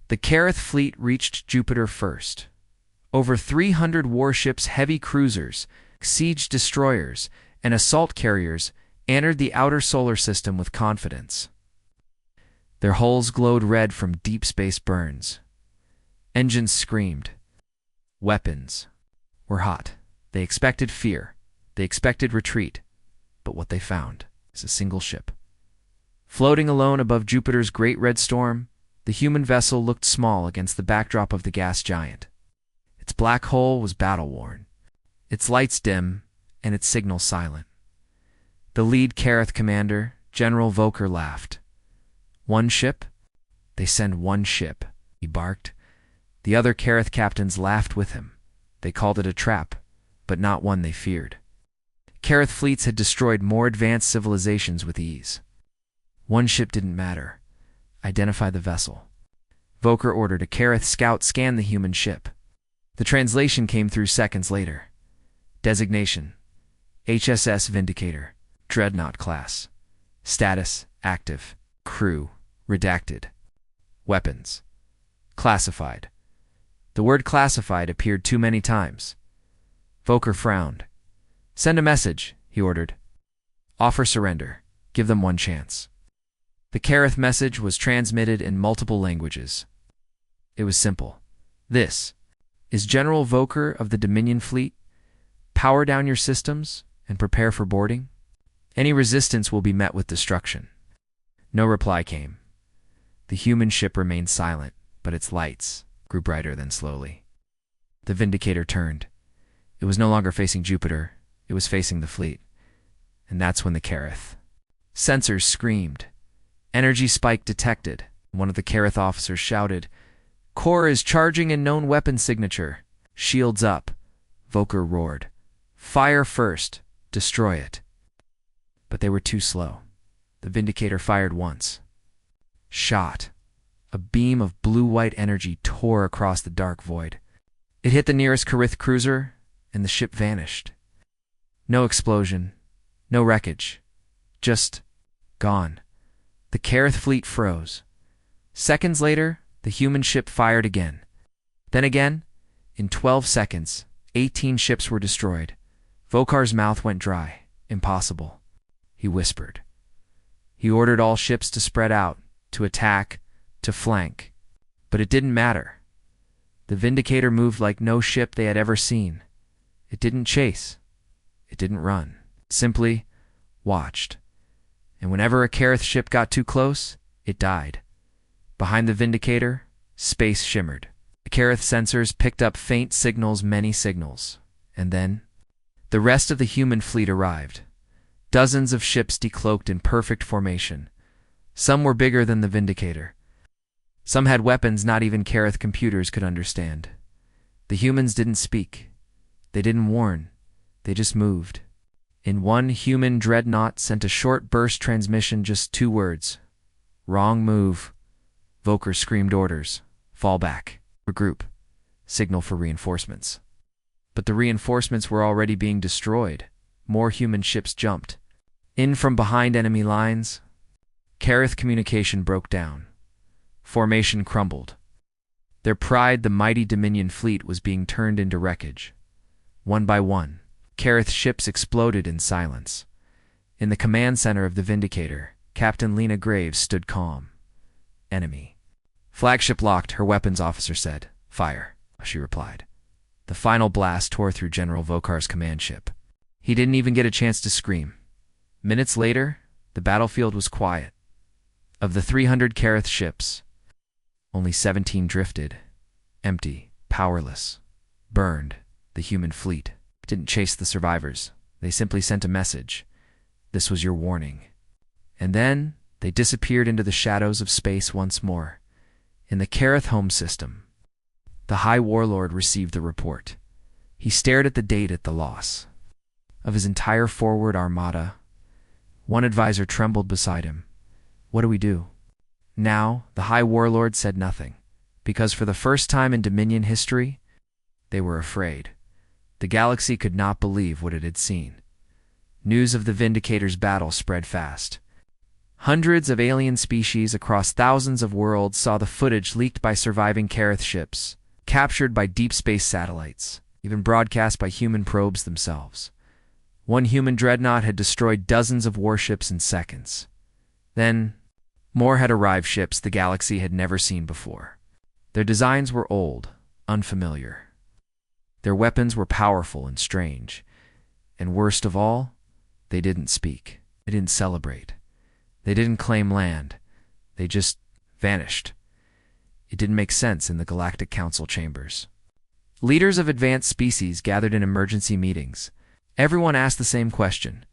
The Careth fleet reached Jupiter first. Over 300 warships, heavy cruisers, siege destroyers, and assault carriers entered the outer solar system with confidence. Their hulls glowed red from deep space burns. Engines screamed. Weapons were hot. They expected fear. They expected retreat. But what they found is a single ship. Floating alone above Jupiter's great red storm, the human vessel looked small against the backdrop of the gas giant. Its black hull was battle-worn, its lights dim, and its signals silent. The lead Careth commander, General Volker, laughed. "One ship? They send one ship," he barked. The other Careth captains laughed with him. They called it a trap, but not one they feared. Careth fleets had destroyed more advanced civilizations with ease. One ship didn't matter. Identify the vessel. Volker ordered a Careth scout scan the human ship. The translation came through seconds later. Designation: HSS Vindicator, Dreadnought class. Status: active. Crew: redacted. Weapons: classified. The word classified appeared too many times. Volker frowned. "Send a message," he ordered. "Offer surrender. Give them one chance." The Careth message was transmitted in multiple languages. It was simple. "This is General Volker of the Dominion Fleet. Power down your systems and prepare for boarding. Any resistance will be met with destruction." No reply came. The human ship remained silent, but its lights grew brighter then slowly. The Vindicator turned. It was no longer facing Jupiter. It was facing the fleet. And that's when the Careth sensors screamed. Energy spike detected. One of the Careth officers shouted, "Core is charging in known weapon signature. Shields up." Volker roared, "Fire first. Destroy it." But they were too slow. The Vindicator fired once. Shot. A beam of blue-white energy tore across the dark void. It hit the nearest Careth cruiser, and the ship vanished. No explosion, no wreckage, just gone. The Careth fleet froze. Seconds later, the human ship fired again. Then again, in 12 seconds, 18 ships were destroyed. Volkar's mouth went dry. "Impossible," he whispered. He ordered all ships to spread out, to attack, to flank. But it didn't matter. The Vindicator moved like no ship they had ever seen. It didn't chase. It didn't run. It simply watched. And whenever a Careth ship got too close, it died. Behind the Vindicator, space shimmered. The Careth sensors picked up faint signals, many signals. And then, the rest of the human fleet arrived. Dozens of ships decloaked in perfect formation. Some were bigger than the Vindicator. Some had weapons not even Careth computers could understand. The humans didn't speak. They didn't warn. They just moved. In one human dreadnought sent a short burst transmission, just 2 words. "Wrong move." Volker screamed orders. "Fall back. Regroup. Signal for reinforcements." But the reinforcements were already being destroyed. More human ships jumped. In from behind enemy lines. Careth communication broke down. Formation crumbled. Their pride, the mighty Dominion fleet, was being turned into wreckage. One by one, Careth ships exploded in silence. In the command center of the Vindicator, Captain Lena Graves stood calm. "Enemy." "Flagship locked," her weapons officer said. "Fire," she replied. The final blast tore through General Volkar's command ship. He didn't even get a chance to scream. Minutes later, the battlefield was quiet. Of the 300 Careth ships, only 17 drifted, empty, powerless, burned. The human fleet didn't chase the survivors. They simply sent a message. This was your warning. And then they disappeared into the shadows of space once more. In the Careth home system, the High Warlord received the report. He stared at the date at the loss of his entire forward armada. One advisor trembled beside him. "What do we do?" Now, the High Warlord said nothing, because for the first time in Dominion history, they were afraid. The galaxy could not believe what it had seen. News of the Vindicator's battle spread fast. Hundreds of alien species across thousands of worlds saw the footage leaked by surviving Kareth ships, captured by deep space satellites, even broadcast by human probes themselves. One human dreadnought had destroyed dozens of warships in seconds. Then, more had arrived, ships the galaxy had never seen before. Their designs were old, unfamiliar. Their weapons were powerful and strange. And worst of all, they didn't speak. They didn't celebrate. They didn't claim land. They just vanished. It didn't make sense in the Galactic Council chambers. Leaders of advanced species gathered in emergency meetings. Everyone asked the same question.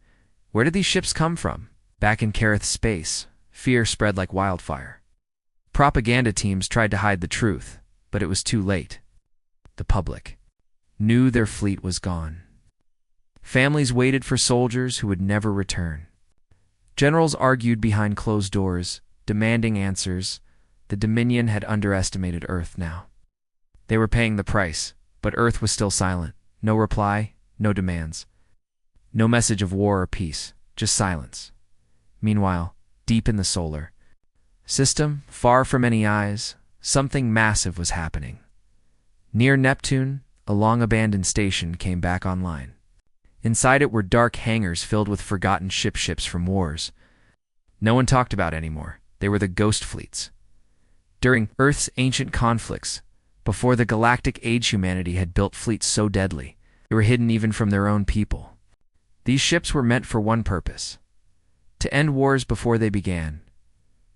Where did these ships come from? Back in Kareth's space, fear spread like wildfire. Propaganda teams tried to hide the truth, but it was too late. The public knew their fleet was gone. Families waited for soldiers who would never return. Generals argued behind closed doors, demanding answers. The Dominion had underestimated Earth now. They were paying the price, but Earth was still silent. No reply, no demands. No message of war or peace, just silence. Meanwhile, deep in the solar system, far from any eyes, something massive was happening. Near Neptune, a long-abandoned station came back online. Inside it were dark hangars filled with forgotten ships from wars. No one talked about anymore. They were the ghost fleets. During Earth's ancient conflicts, before the galactic age, humanity had built fleets so deadly, they were hidden even from their own people. These ships were meant for one purpose: to end wars before they began.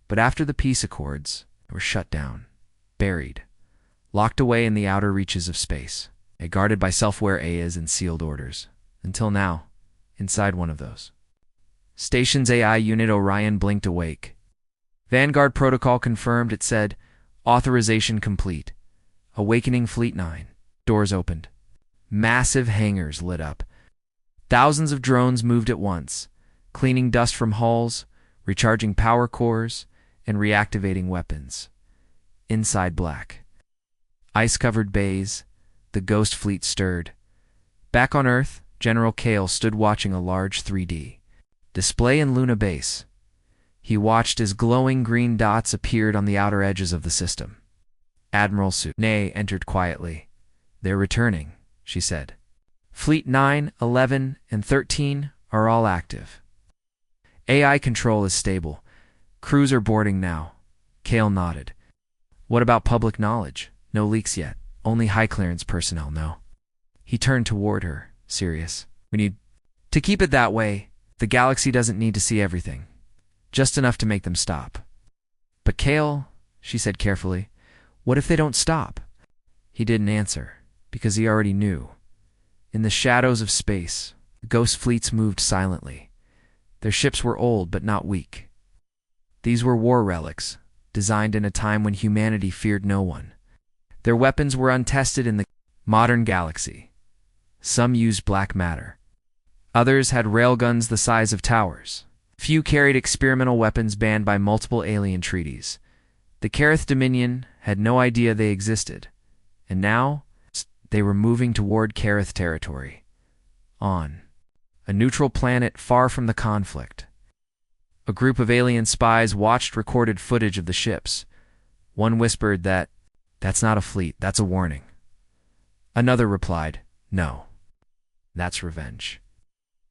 But after the peace accords, they were shut down, buried, locked away in the outer reaches of space, guarded by self-aware AIs and sealed orders. Until now, inside one of those station's AI unit, Orion blinked awake. Vanguard protocol confirmed. It said, "Authorization complete. Awakening Fleet 9." Doors opened. Massive hangars lit up. Thousands of drones moved at once, cleaning dust from hulls, recharging power cores, and reactivating weapons. Inside black. Ice-covered bays, the ghost fleet stirred. Back on Earth, General Kale stood watching a large 3D display in Luna Base. He watched as glowing green dots appeared on the outer edges of the system. Admiral Sunay entered quietly. "They're returning," she said. "Fleet 9, 11, and 13 are all active. AI control is stable. Crews are boarding now." Kale nodded. "What about public knowledge? No leaks yet. Only high-clearance personnel know." He turned toward her, serious. "We need to keep it that way. The galaxy doesn't need to see everything. Just enough to make them stop." "But Kale," she said carefully, "what if they don't stop?" He didn't answer, because he already knew. In the shadows of space, the ghost fleets moved silently. Their ships were old but not weak. These were war relics, designed in a time when humanity feared no one. Their weapons were untested in the modern galaxy. Some used black matter. Others had railguns the size of towers. Few carried experimental weapons banned by multiple alien treaties. The Kareth Dominion had no idea they existed, and now they were moving toward Kareth territory. On a neutral planet far from the conflict. A group of alien spies watched recorded footage of the ships. One whispered that, "That's not a fleet, that's a warning." Another replied, "No, that's revenge."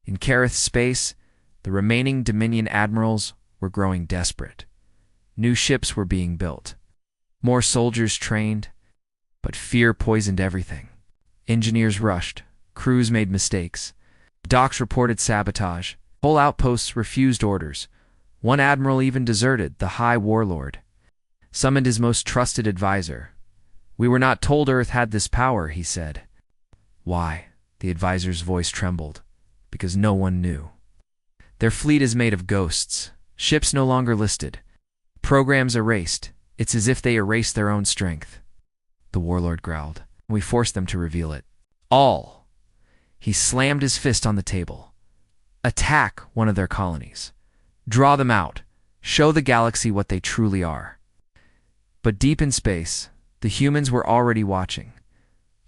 In Kareth space, the remaining Dominion admirals were growing desperate. New ships were being built. More soldiers trained, but fear poisoned everything. Engineers rushed. Crews made mistakes. Docks reported sabotage. Whole outposts refused orders. One admiral even deserted, the High Warlord. Summoned his most trusted advisor. "We were not told Earth had this power," he said. "Why?" The advisor's voice trembled. "Because no one knew. Their fleet is made of ghosts. Ships no longer listed. Programs erased. It's as if they erased their own strength." The warlord growled. "We forced them to reveal it. All." He slammed his fist on the table. "Attack one of their colonies. Draw them out. Show the galaxy what they truly are." But deep in space, the humans were already watching.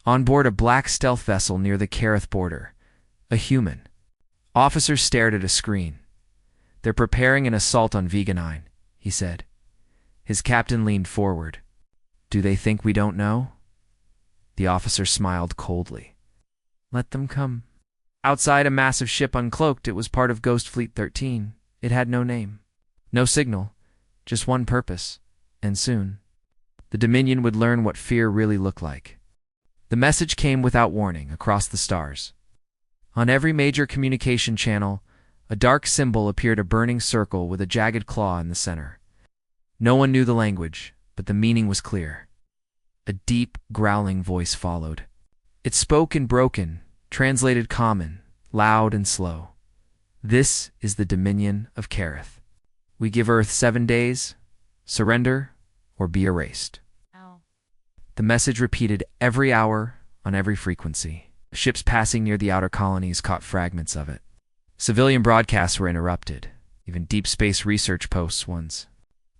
On board a black stealth vessel near the Kareth border, a human. Officers stared at a screen. "They're preparing an assault on Veganine," he said. His captain leaned forward. "Do they think we don't know?" The officer smiled coldly. "Let them come." Outside, a massive ship uncloaked. It was part of Ghost Fleet 13. It had no name, no signal, just one purpose, and soon the Dominion would learn what fear really looked like. The message came without warning across the stars. On every major communication channel, a dark symbol appeared, a burning circle with a jagged claw in the center. No one knew the language, but the meaning was clear. A deep, growling voice followed. It spoke in broken, translated common, loud and slow. "This is the Dominion of Kareth. We give Earth 7 days. Surrender or be erased." Ow. The message repeated every hour on every frequency. Ships passing near the outer colonies caught fragments of it. Civilian broadcasts were interrupted, even deep space research posts ones,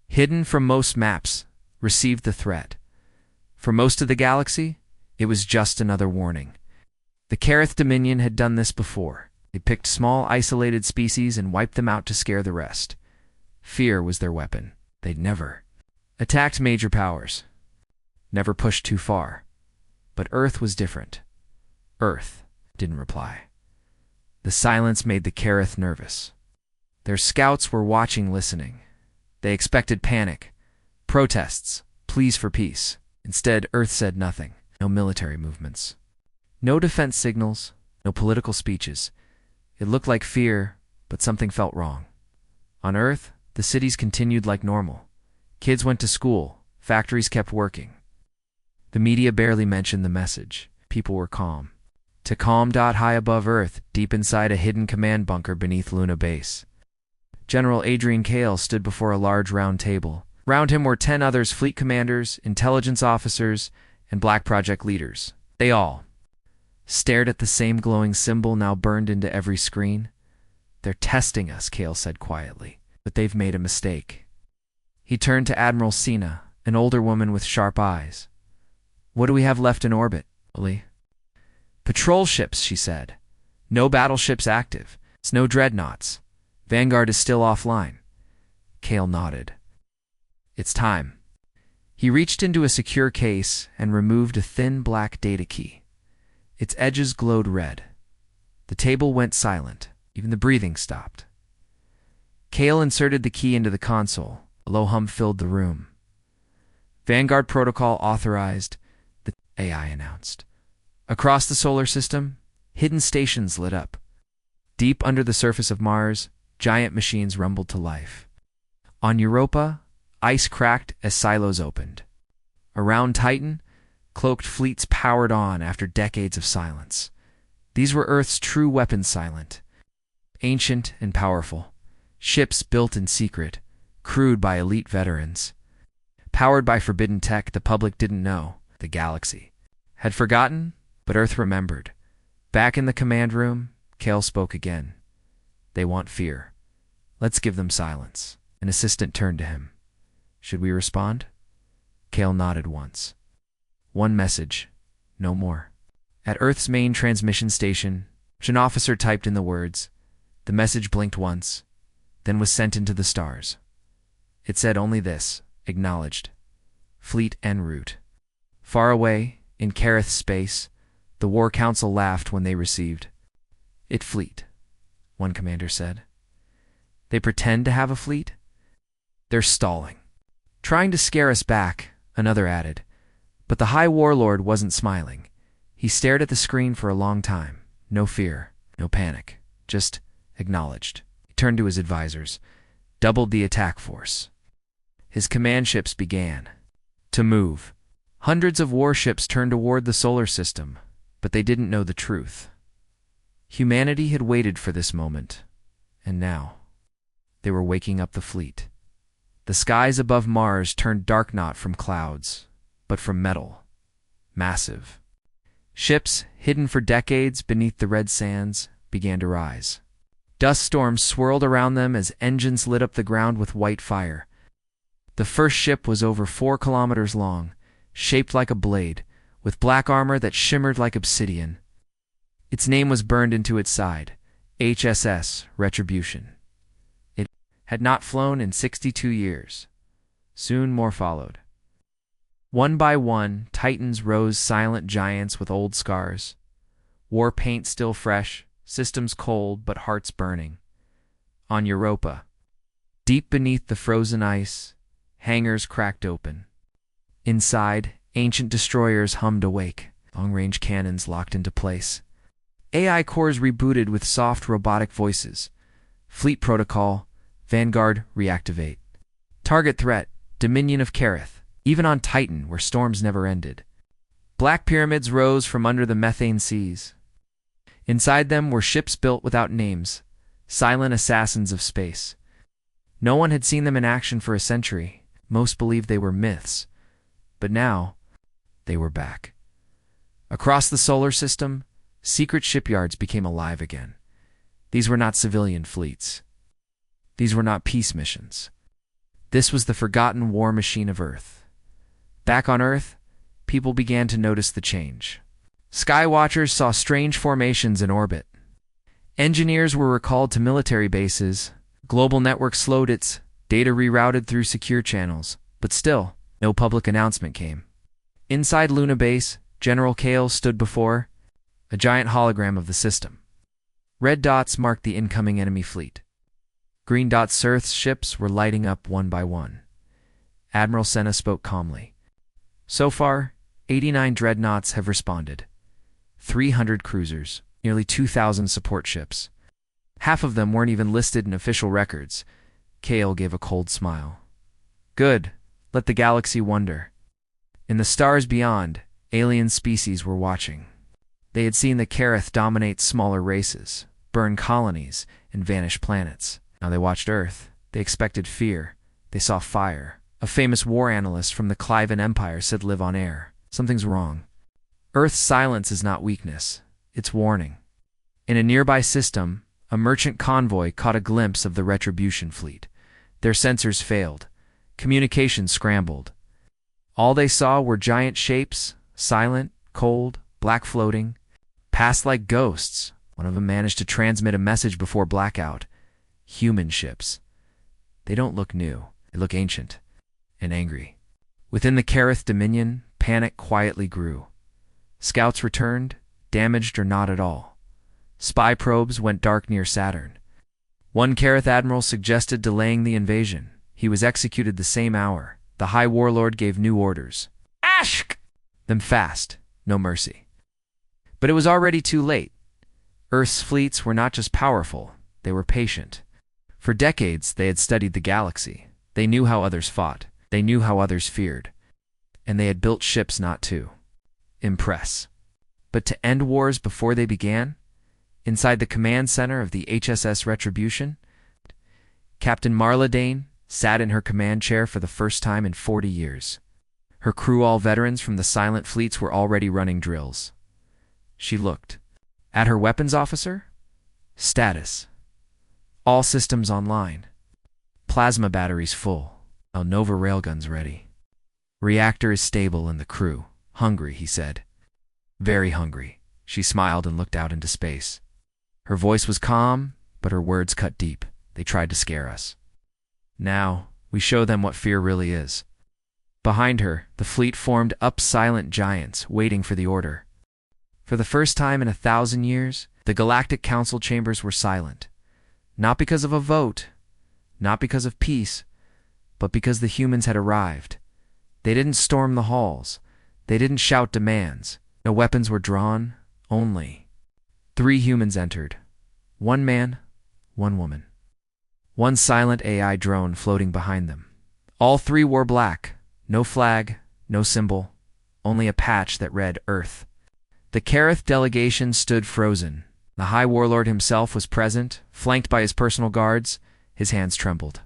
hidden from most maps, received the threat. For most of the galaxy, it was just another warning. The Kareth Dominion had done this before. They picked small, isolated species and wiped them out to scare the rest. Fear was their weapon. They'd never attacked major powers, never pushed too far. But Earth was different. Earth didn't reply. The silence made the Kareth nervous. Their scouts were watching, listening. They expected panic, protests, pleas for peace. Instead, Earth said nothing. No military movements, no defense signals, no political speeches. It looked like fear, but something felt wrong. On Earth, the cities continued like normal. Kids went to school, factories kept working. The media barely mentioned the message. People were calm. To calm. High above Earth, deep inside a hidden command bunker beneath Luna Base, General Adrian Kale stood before a large round table. Round him were 10 others, fleet commanders, intelligence officers, and Black Project leaders. They all stared at the same glowing symbol now burned into every screen. "They're testing us," Kale said quietly, "but they've made a mistake." He turned to Admiral Sina, an older woman with sharp eyes. "What do we have left in orbit, Lee?" "Patrol ships," she said. "No battleships active. It's no dreadnoughts. Vanguard is still offline." Kale nodded. "It's time." He reached into a secure case and removed a thin black data key. Its edges glowed red. The table went silent. Even the breathing stopped. Kale inserted the key into the console. A low hum filled the room. "Vanguard protocol authorized," the AI announced. Across the solar system, hidden stations lit up. Deep under the surface of Mars, giant machines rumbled to life. On Europa, ice cracked as silos opened. Around Titan, cloaked fleets powered on after decades of silence. These were Earth's true weapons, silent, ancient and powerful. Ships built in secret, crewed by elite veterans. Powered by forbidden tech the public didn't know. The galaxy had forgotten, but Earth remembered. Back in the command room, Kale spoke again. "They want fear. Let's give them silence." An assistant turned to him. "Should we respond?" Kale nodded once. "One message, no more." At Earth's main transmission station, an officer typed in the words. The message blinked once, then was sent into the stars. It said only this: acknowledged. Fleet en route. Far away, in Kareth space, the War Council laughed when they received it. "Fleet," one commander said. "They pretend to have a fleet? They're stalling. Trying to scare us back," another added. But the High Warlord wasn't smiling. He stared at the screen for a long time. No fear, no panic, just acknowledged. He turned to his advisors. Doubled the attack force. His command ships began to move. Hundreds of warships turned toward the solar system, but they didn't know the truth. Humanity had waited for this moment, and now they were waking up the fleet. The skies above Mars turned dark, not from clouds, but from metal. Massive. Ships, hidden for decades beneath the red sands, began to rise. Dust storms swirled around them as engines lit up the ground with white fire. The first ship was over 4 kilometers long, shaped like a blade, with black armor that shimmered like obsidian. Its name was burned into its side, HSS Retribution. It had not flown in 62 years. Soon more followed. One by one, Titans rose, silent giants with old scars. War paint still fresh, systems cold but hearts burning. On Europa, deep beneath the frozen ice, hangars cracked open. Inside, ancient destroyers hummed awake, long-range cannons locked into place. AI cores rebooted with soft robotic voices. Fleet protocol, Vanguard reactivate. Target threat, Dominion of Kareth, even on Titan where storms never ended. Black pyramids rose from under the methane seas. Inside them were ships built without names, silent assassins of space. No one had seen them in action for a century. Most believed they were myths. But now, they were back. Across the solar system, secret shipyards became alive again. These were not civilian fleets. These were not peace missions. This was the forgotten war machine of Earth. Back on Earth, people began to notice the change. Skywatchers saw strange formations in orbit. Engineers were recalled to military bases. Global network slowed its data rerouted through secure channels. But still, no public announcement came. Inside Luna Base, General Kale stood before a giant hologram of the system. Red dots marked the incoming enemy fleet. Green dots, Earth's ships were lighting up one by one. Admiral Senna spoke calmly. So far, 89 dreadnoughts have responded. 300 cruisers, nearly 2,000 support ships. Half of them weren't even listed in official records. Kale gave a cold smile. Good. Let the galaxy wonder. In the stars beyond, alien species were watching. They had seen the Kareth dominate smaller races, burn colonies, and vanish planets. Now they watched Earth. They expected fear. They saw fire. A famous war analyst from the Cliven Empire said live on air. Something's wrong. Earth's silence is not weakness. It's warning. In a nearby system, a merchant convoy caught a glimpse of the Retribution fleet. Their sensors failed. Communication scrambled. All they saw were giant shapes, silent, cold, black floating, passed like ghosts. One of them managed to transmit a message before blackout. Human ships. They don't look new. They look ancient and angry. Within the Kareth Dominion, panic quietly grew. Scouts returned, damaged or not at all. Spy probes went dark near Saturn. One Kareth admiral suggested delaying the invasion. He was executed the same hour. The High Warlord gave new orders. Ashk! Them fast, no mercy. But it was already too late. Earth's fleets were not just powerful, they were patient. For decades, they had studied the galaxy. They knew how others fought. They knew how others feared. And they had built ships not to impress, but to end wars before they began. Inside the command center of the HSS Retribution, Captain Marla Dane sat in her command chair for the first time in 40 years. Her crew, all veterans from the silent fleets, were already running drills. She looked at her weapons officer. Status. All systems online. Plasma batteries full. Nova railguns ready. Reactor is stable and the crew hungry, he said. Very hungry. She smiled and looked out into space. Her voice was calm, but her words cut deep. They tried to scare us. Now, we show them what fear really is. Behind her, the fleet formed up, silent giants, waiting for the order. For the first time in 1,000 years, the Galactic Council chambers were silent. Not because of a vote, not because of peace, but because the humans had arrived. They didn't storm the halls. They didn't shout demands. No weapons were drawn, only 3 humans entered. 1 man, 1 woman. 1 silent AI drone floating behind them. All 3 wore black. No flag, no symbol, only a patch that read Earth. The Kareth delegation stood frozen. The High Warlord himself was present, flanked by his personal guards. His hands trembled.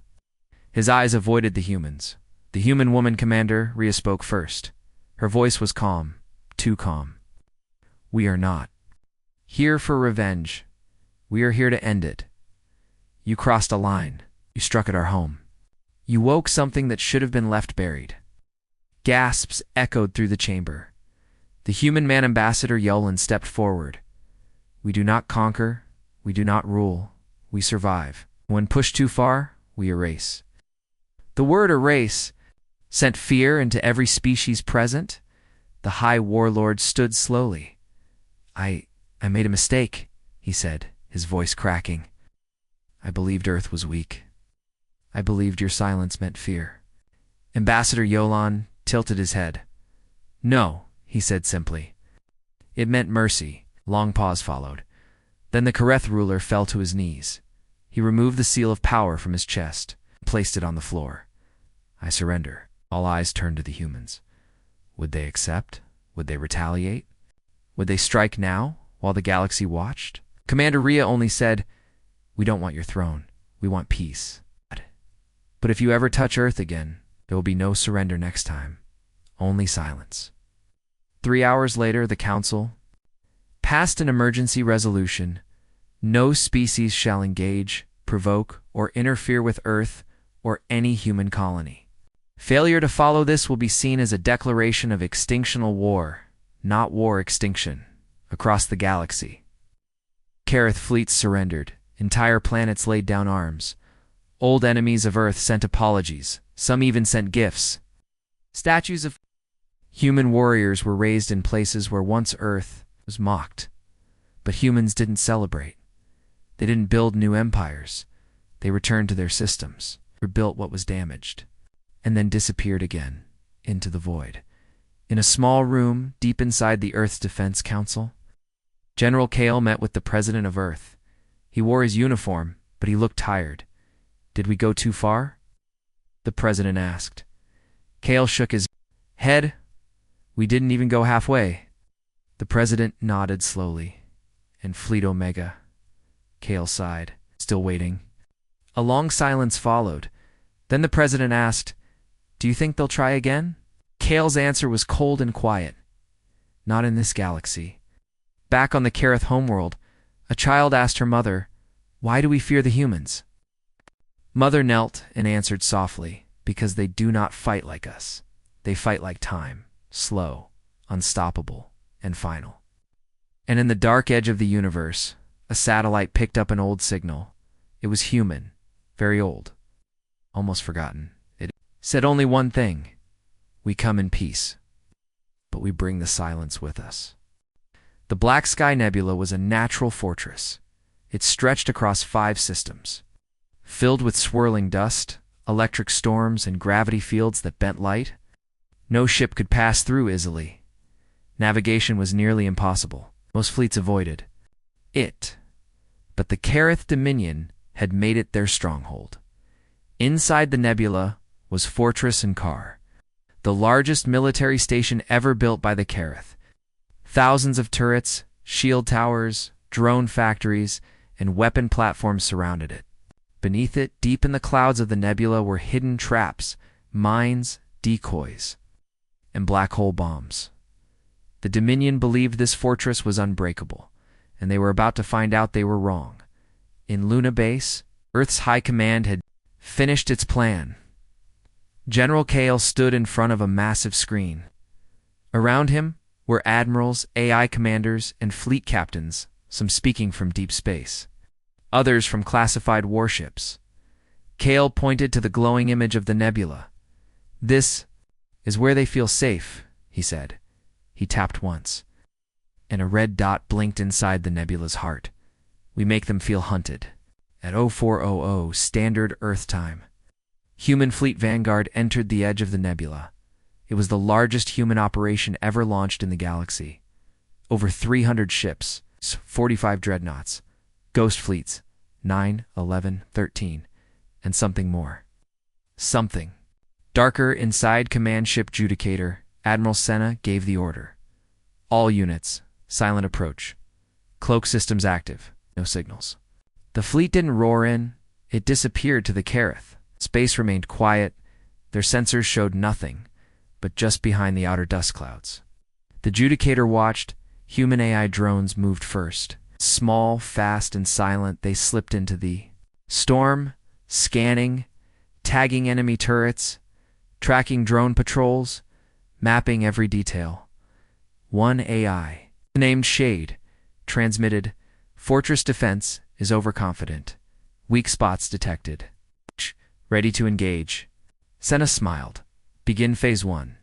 His eyes avoided the humans. The human woman commander, Rhea, spoke first. Her voice was calm, too calm. We are not here for revenge. We are here to end it. You crossed a line. You struck at our home. You woke something that should have been left buried. Gasps echoed through the chamber. The human man ambassador Yolan stepped forward. We do not conquer. We do not rule. We survive. When pushed too far, we erase. The word erase sent fear into every species present. The High Warlord stood slowly. I made a mistake, he said, his voice cracking. I believed Earth was weak. I believed your silence meant fear. Ambassador Yolan tilted his head. No, he said simply. It meant mercy. Long pause followed. Then the Kareth ruler fell to his knees. He removed the seal of power from his chest and placed it on the floor. I surrender. All eyes turned to the humans. Would they accept? Would they retaliate? Would they strike now, while the galaxy watched? Commander Rhea only said, We don't want your throne. We want peace. But if you ever touch Earth again, there will be no surrender next time. Only silence. 3 hours later, the Council passed an emergency resolution. No species shall engage, provoke, or interfere with Earth or any human colony. Failure to follow this will be seen as a declaration of extinctional war, not war extinction, across the galaxy. Kareth fleets surrendered. Entire planets laid down arms. Old enemies of Earth sent apologies. Some even sent gifts. Statues of human warriors were raised in places where once Earth was mocked. But humans didn't celebrate. They didn't build new empires. They returned to their systems, rebuilt what was damaged, and then disappeared again into the void. In a small room deep inside the Earth's Defense Council, General Kale met with the President of Earth. He wore his uniform, but he looked tired. Did we go too far? The President asked. Kale shook his head. We didn't even go halfway. The President nodded slowly. And Fleet Omega. Kale sighed, still waiting. A long silence followed. Then the President asked, Do you think they'll try again? Kale's answer was cold and quiet. Not in this galaxy. Back on the Kareth homeworld, a child asked her mother, Why do we fear the humans? Mother knelt and answered softly, Because they do not fight like us. They fight like time, slow, unstoppable, and final. And in the dark edge of the universe, a satellite picked up an old signal. It was human, very old, almost forgotten. It said only one thing. We come in peace, but we bring the silence with us. The Black Sky Nebula was a natural fortress. It stretched across 5 systems, filled with swirling dust, electric storms, and gravity fields that bent light. No ship could pass through easily. Navigation was nearly impossible. Most fleets avoided it, but the Kareth Dominion had made it their stronghold. Inside the nebula was Fortress Ankar, the largest military station ever built by the Kareth. Thousands of turrets, shield towers, drone factories, and weapon platforms surrounded it. Beneath it, deep in the clouds of the nebula, were hidden traps, mines, decoys, and black hole bombs. The Dominion believed this fortress was unbreakable, and they were about to find out they were wrong. In Luna Base, Earth's High Command had finished its plan. General Kale stood in front of a massive screen. Around him were admirals, AI commanders, and fleet captains, some speaking from deep space, others from classified warships. Kale pointed to the glowing image of the nebula. This is where they feel safe, he said. He tapped once, and a red dot blinked inside the nebula's heart. We make them feel hunted. At 0400 Standard Earth Time, Human Fleet Vanguard entered the edge of the nebula. It was the largest human operation ever launched in the galaxy. Over 300 ships, 45 dreadnoughts, ghost fleets, 9, 11, 13, and something more. Something. Darker inside Command Ship Judicator, Admiral Senna gave the order. All units, silent approach. Cloak systems active, no signals. The fleet didn't roar in, it disappeared to the Kareth. Space remained quiet, their sensors showed nothing, but just behind the outer dust clouds. The Judicator watched, human AI drones moved first. Small, fast, and silent, they slipped into the storm, scanning, tagging enemy turrets, tracking drone patrols, mapping every detail. One AI, named Shade, transmitted, Fortress defense is overconfident. Weak spots detected. ready to engage. Senna smiled. Begin Phase 1.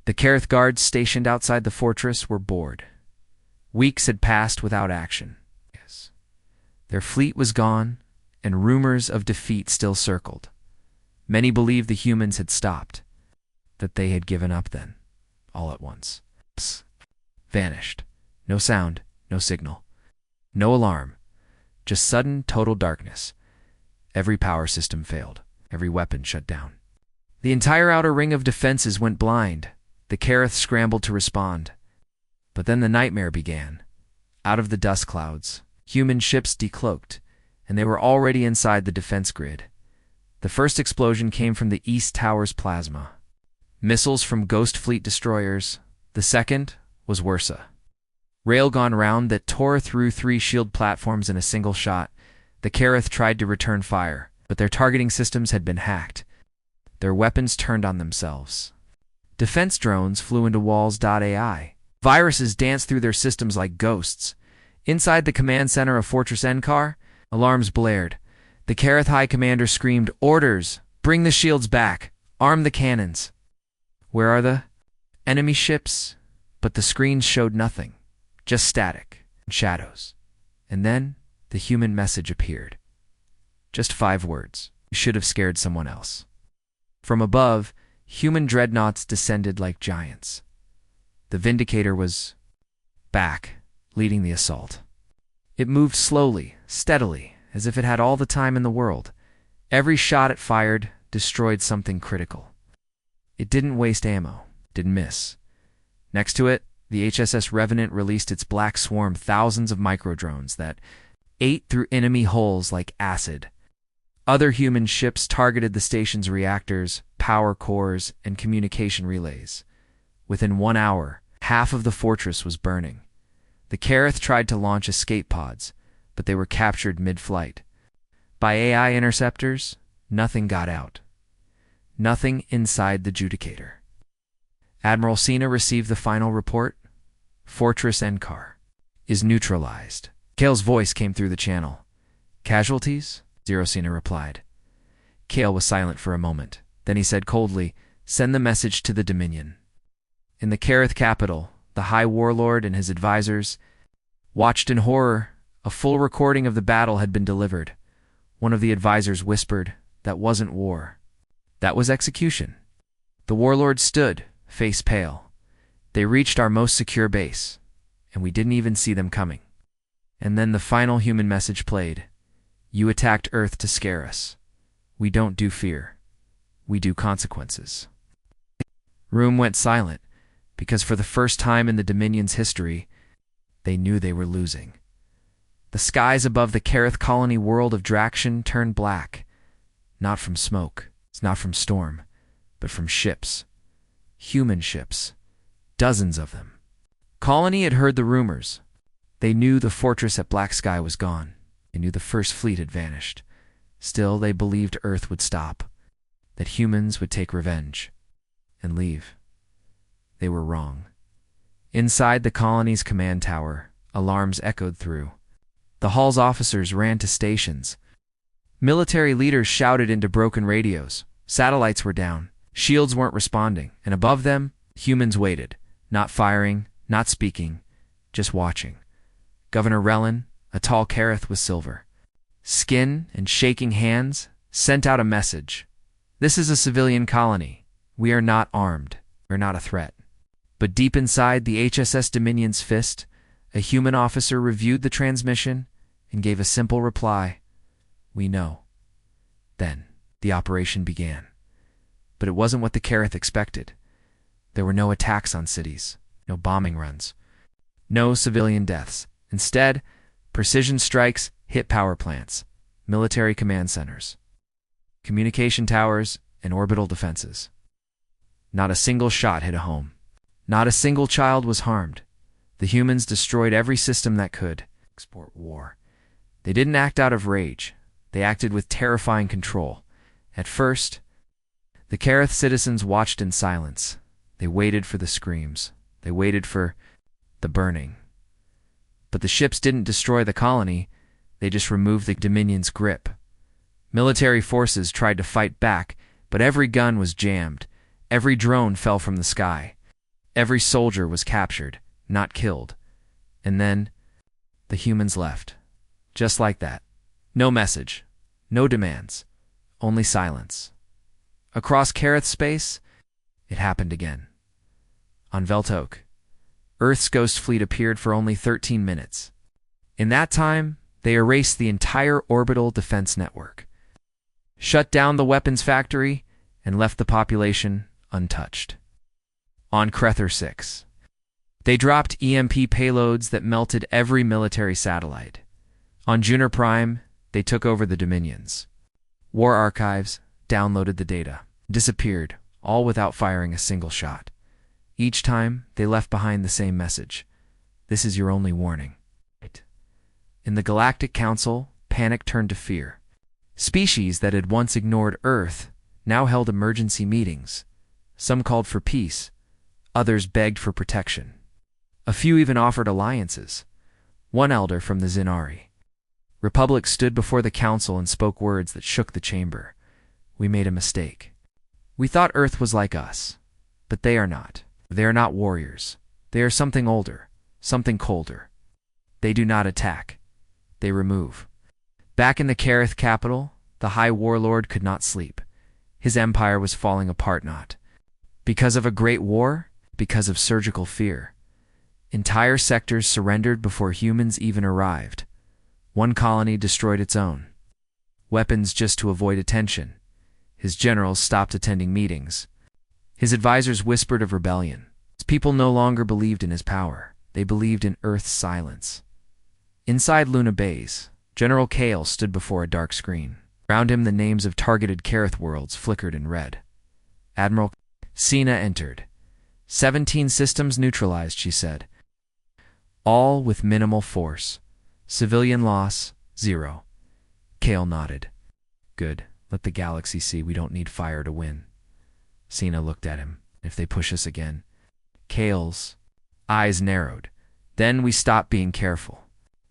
The Kareth guards stationed outside the fortress were bored. Weeks had passed without action. Yes. Their fleet was gone, and rumors of defeat still circled. Many believed the humans had stopped, that they had given up then, all at once. Psst. Vanished. No sound, no signal. No alarm. Just sudden, total darkness. Every power system failed. Every weapon shut down. The entire outer ring of defenses went blind. The Kareth scrambled to respond. But then the nightmare began. Out of the dust clouds, human ships decloaked, and they were already inside the defense grid. The first explosion came from the East Tower's plasma. Missiles from Ghost Fleet destroyers. The second was worse. Railgun round that tore through 3 shield platforms in a single shot. The Kareth tried to return fire, but their targeting systems had been hacked. Their weapons turned on themselves. Defense drones flew into walls.ai. Viruses danced through their systems like ghosts. Inside the command center of Fortress Enkar, alarms blared. The Kareth High Commander screamed, "Orders! Bring the shields back! Arm the cannons!" Where are the enemy ships? But the screens showed nothing. Just static and shadows. And then the human message appeared. Just 5 words. You should have scared someone else. From above, human dreadnoughts descended like giants. The Vindicator was back, leading the assault. It moved slowly, steadily, as if it had all the time in the world. Every shot it fired destroyed something critical. It didn't waste ammo, didn't miss. Next to it, the HSS Revenant released its Black Swarm, thousands of microdrones that ate through enemy hulls like acid. Other human ships targeted the station's reactors, power cores, and communication relays. Within 1 hour, half of the fortress was burning. The Kareth tried to launch escape pods, but they were captured mid-flight. By AI interceptors, nothing got out. Nothing inside the Judicator. Admiral Cena received the final report. Fortress Enkar is neutralized. Kale's voice came through the channel. Casualties? 0, Cena replied. Kale was silent for a moment. Then he said coldly, "Send the message to the Dominion." In the Kareth capital, the High Warlord and his advisors watched in horror. A full recording of the battle had been delivered. One of the advisors whispered, "That wasn't war. That was execution." The Warlord stood, face pale. "They reached our most secure base, and we didn't even see them coming." And then the final human message played. "You attacked Earth to scare us. We don't do fear. We do consequences." Room went silent, because for the first time in the Dominion's history, they knew they were losing. The skies above the Kareth colony world of Draction turned black, not from smoke, not from storm, but from ships. Human ships. Dozens of them. Colony had heard the rumors. They knew the fortress at Black Sky was gone. They knew the first fleet had vanished. Still, they believed Earth would stop, that humans would take revenge and leave. They were wrong. Inside the colony's command tower, alarms echoed through. The Hall's officers ran to stations. Military leaders shouted into broken radios. Satellites were down. Shields weren't responding. And above them, humans waited, not firing, not speaking, just watching. Governor Relin, a tall Kareth with silver skin and shaking hands, sent out a message. "This is a civilian colony. We are not armed. We're not a threat." But deep inside the HSS Dominion's fist, a human officer reviewed the transmission and gave a simple reply. "We know." Then the operation began. But it wasn't what the Kareth expected. There were no attacks on cities, no bombing runs, no civilian deaths. Instead, precision strikes hit power plants, military command centers, communication towers, and orbital defenses. Not a single shot hit a home. Not a single child was harmed. The humans destroyed every system that could export war. They didn't act out of rage. They acted with terrifying control. At first, the Kareth citizens watched in silence. They waited for the screams. They waited for the burning. But the ships didn't destroy the colony. They just removed the Dominion's grip. Military forces tried to fight back, but every gun was jammed. Every drone fell from the sky. Every soldier was captured, not killed. And then, the humans left. Just like that. No message. No demands. Only silence. Across Kareth space, it happened again. On Veltok, Earth's ghost fleet appeared for only 13 minutes. In that time, they erased the entire orbital defense network, shut down the weapons factory, and left the population untouched. On Krether 6, they dropped EMP payloads that melted every military satellite. On Juner Prime, they took over the Dominions. War archives downloaded the data, disappeared, all without firing a single shot. Each time, they left behind the same message. This is your only warning. In the Galactic Council, panic turned to fear. Species that had once ignored Earth now held emergency meetings. Some called for peace, others begged for protection. A few even offered alliances. One elder from the Zinari Republic stood before the council and spoke words that shook the chamber. We made a mistake. We thought Earth was like us, but they are not. They are not warriors. They are something older, something colder. They do not attack. They remove. Back in the Kareth capital, the High Warlord could not sleep. His empire was falling apart, not because of a great war, because of surgical fear. Entire sectors surrendered before humans even arrived. One colony destroyed its own. Weapons just to avoid attention. His generals stopped attending meetings. His advisors whispered of rebellion. His people no longer believed in his power. They believed in Earth's silence. Inside Luna Base, General Kale stood before a dark screen. Around him, the names of targeted Kareth worlds flickered in red. Admiral Sina entered. 17 systems neutralized, she said. All with minimal force. Civilian loss, 0. Kale nodded. Good. Let the galaxy see we don't need fire to win. Sina looked at him. If they push us again. Kale's eyes narrowed. Then we stopped being careful.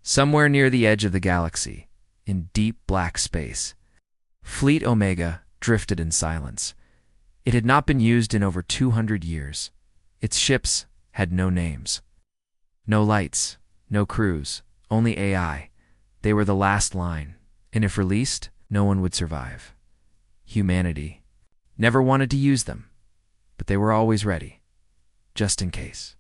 Somewhere near the edge of the galaxy, in deep black space, Fleet Omega drifted in silence. It had not been used in over 200 years. Its ships had no names. No lights, no crews, only AI. They were the last line, and if released, no one would survive. Humanity never wanted to use them, but they were always ready, just in case.